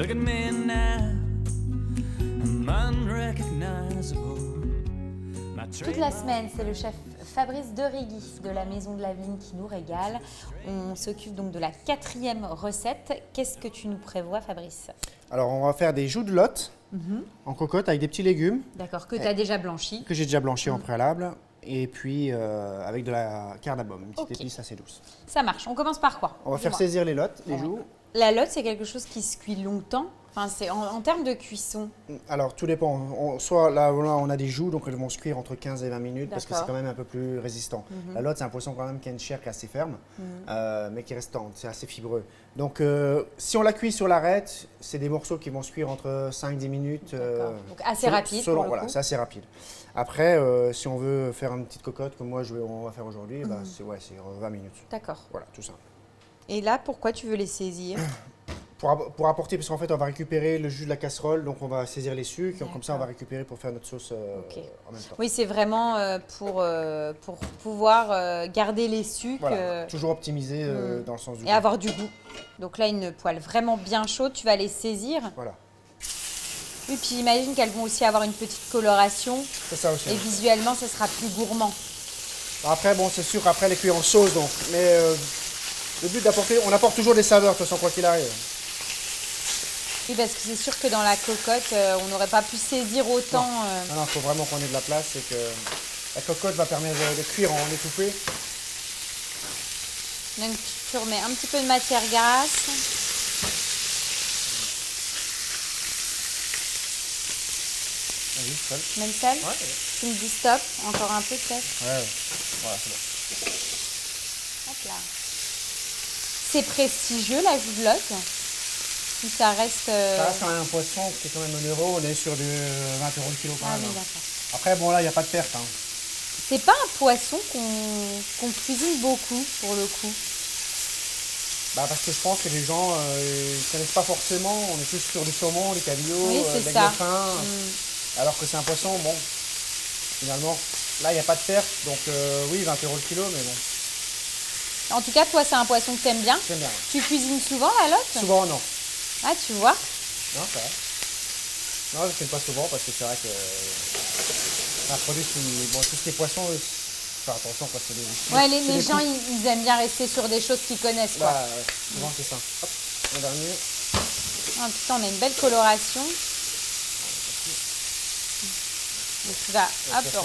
Look at me now, I'm unrecognizable. Toute la semaine, c'est le chef Fabrice Derigui de la Maison de la Vigne qui nous régale. On s'occupe donc de la 4e recette. Qu'est-ce que tu nous prévois, Fabrice? Alors, on va faire des joues de lotte en cocotte avec des petits légumes. D'accord, que tu as déjà blanchi. Que j'ai déjà blanchi en préalable. Et puis, avec de la cardamome, une petite épice assez douce. Ça marche. On commence par quoi? On va faire saisir les lottes, les joues. La lotte, c'est quelque chose qui se cuit longtemps. Enfin, c'est en termes de cuisson. Alors, tout dépend. Soit là, on a des joues, donc elles vont se cuire entre 15 et 20 minutes parce que c'est quand même un peu plus résistant. La lotte, c'est un poisson quand même qui a une chair qui est assez ferme, mais qui reste tendre, c'est assez fibreux. Donc, si on la cuit sur l'arête, c'est des morceaux qui vont se cuire entre 5-10 minutes. Donc, assez rapide. Voilà, c'est assez rapide. Après, si on veut faire une petite cocotte, comme moi, on va faire aujourd'hui, c'est 20 minutes. D'accord. Voilà, tout simple. Et là, pourquoi tu veux les saisir? Pour apporter, parce qu'en fait, on va récupérer le jus de la casserole, donc on va saisir les sucres, comme ça, on va récupérer pour faire notre sauce en même temps. Oui, c'est vraiment pour pouvoir garder les sucres. Voilà, toujours optimiser dans le sens du goût. Et avoir du goût. Donc là, une poêle vraiment bien chaude, tu vas les saisir. Voilà. Oui, puis j'imagine qu'elles vont aussi avoir une petite coloration. C'est ça aussi. Et visuellement, ce sera plus gourmand. Après, bon, c'est sûr qu'après, les cuire en sauce, donc. Mais le but d'apporter, on apporte toujours des saveurs, de toute façon, quoi qu'il arrive. Oui, parce que c'est sûr que dans la cocotte, on n'aurait pas pu saisir autant. Non, il faut vraiment qu'on ait de la place et que la cocotte va permettre de cuire en étouffée. Donc tu remets un petit peu de matière grasse. Vas-y, sel. Même sel? Ouais. Tu me dis stop, encore un peu peut-être? Ouais. Voilà, c'est bon. Hop là. C'est prestigieux la joue de lotte? Ou ça reste... Ça reste quand même un poisson qui est quand même 1 euro, on est sur du 20 € le kilo quand même. Oui, d'accord. Après, bon là, il n'y a pas de perte. C'est pas un poisson qu'on cuisine beaucoup pour le coup. Parce que je pense que les gens ne connaissent pas forcément, on est plus sur du saumon, du cabillaud, Oui, de c'est la ça. fin, alors que c'est un poisson, bon, finalement, là, il n'y a pas de perte, donc oui, 20 € le kilo, mais bon. En tout cas, toi, c'est un poisson que tu aimes bien. J'aime bien. Tu cuisines souvent la lotte? Souvent, non. Ah, tu vois. Non, ça va. Non, je ne fais pas souvent parce que c'est vrai que c'est un produit qui, bon, tout ce qui est poisson, faire attention parce que les gens, ils aiment bien rester sur des choses qu'ils connaissent, quoi. Souvent, c'est ça. Hop, le dernier. Ah, putain, on a une belle coloration. Donc, tu vas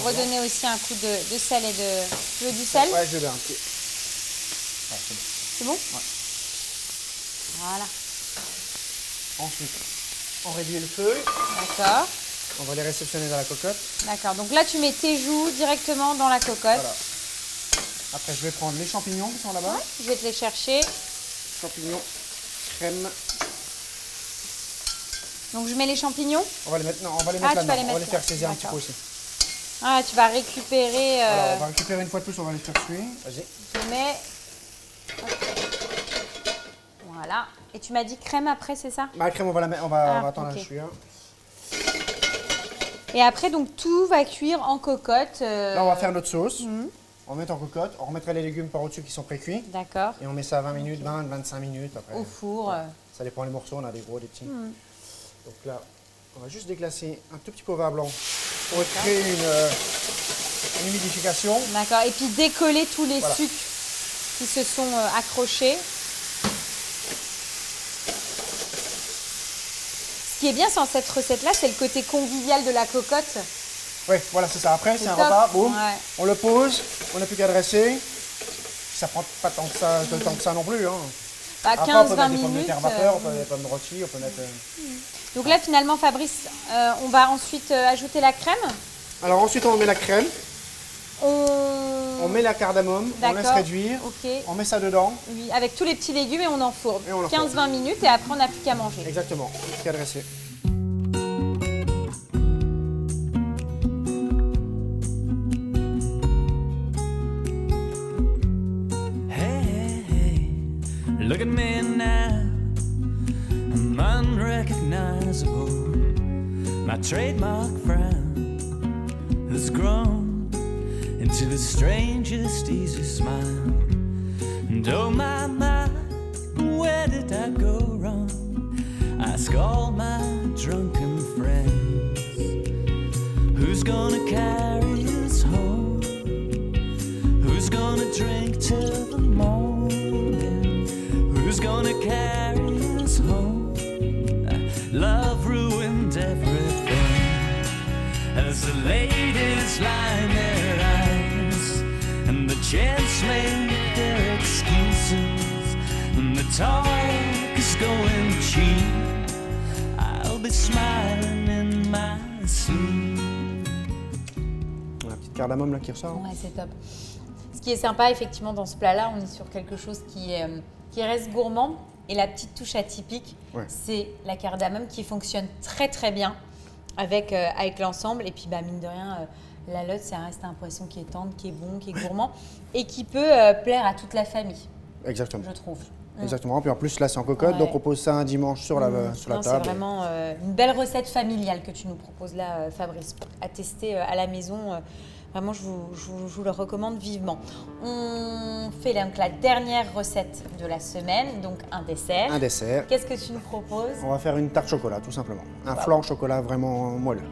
redonner aussi un coup de sel et de... Tu veux du sel? Ouais, je veux bien. Okay. Ouais, c'est bon. C'est bon? Ouais. Voilà. Ensuite, on réduit le feu. D'accord. On va les réceptionner dans la cocotte. D'accord. Donc là, tu mets tes joues directement dans la cocotte. Voilà. Après, je vais prendre les champignons qui sont là-bas. Ouais, je vais te les chercher. Champignons, crème. Donc je mets les champignons. On va les mettre, non, on va les mettre là-dedans. On va les faire saisir un petit peu D'accord. aussi. Ah, tu vas récupérer... Alors, on va récupérer une fois de plus, on va les faire cuire. Vas-y. Je mets... Voilà. Et tu m'as dit crème après, c'est ça? La crème, on va la mettre, on va attendre la cuire. Et après, donc tout va cuire en cocotte. Là, on va faire notre sauce. On va mettre en cocotte. On remettra les légumes par au-dessus qui sont pré-cuits. D'accord. Et on met ça à 20 minutes, 20-25 minutes après. Au four. Ça dépend les morceaux, on a des gros, des petits. Donc là, on va juste déglacer un tout petit peu au vin blanc pour créer une humidification. D'accord. Et puis décoller tous les Voilà. sucres qui se sont accrochés. Ce qui est bien dans cette recette-là, c'est le côté convivial de la cocotte. Oui, voilà, c'est ça. Après, c'est un top. repas, boum, Ouais. on le pose, on n'a plus qu'à dresser. Ça prend pas tant que ça, de temps que ça non plus. Hein. Bah, Après, 15-20 on peut mettre des pommes de minutes. terre vapeur, on peut mettre des pommes rôties, on peut mettre... Donc là, finalement, Fabrice, on va ensuite ajouter la crème. Alors ensuite, on met la crème, On on met la cardamome, on laisse D'accord. réduire, Ok. on met ça dedans. Oui, avec tous les petits légumes et on enfourne. Et on l'enfourne. 15-20 minutes et après, on n'a plus qu'à manger. Exactement, plus qu'à dresser. Look at me now, I'm unrecognizable. My trademark frown has grown into the strangest easy smile. And oh my, where did I go wrong? Ask all my drunken friends, who's gonna carry us home? Who's gonna drink till the morning? Who's gonna carry us home? Love ruined everything as the ladies line their eyes and the gents make their excuses and the talk is going cheap. I'll be smiling in my sleep. La petite cardamome là qui ressort. Ouais, c'est top. Ce qui est sympa effectivement dans ce plat-là, on est sur quelque chose qui reste gourmand. Et la petite touche atypique, c'est la cardamome qui fonctionne très très bien avec l'ensemble. Et puis mine de rien, la lotte, ça reste un poisson qui est tendre, qui est bon, qui est gourmand et qui peut plaire à toute la famille. Exactement. Je trouve. Exactement. Puis en plus là c'est en cocotte, donc on pose ça un dimanche sur la table. C'est vraiment une belle recette familiale que tu nous proposes là, Fabrice, à tester à la maison. Vraiment, je vous le recommande vivement. On fait donc la dernière recette de la semaine, donc un dessert. Un dessert. Qu'est-ce que tu nous proposes? On va faire une tarte chocolat, tout simplement. Un flan au chocolat vraiment moelleux.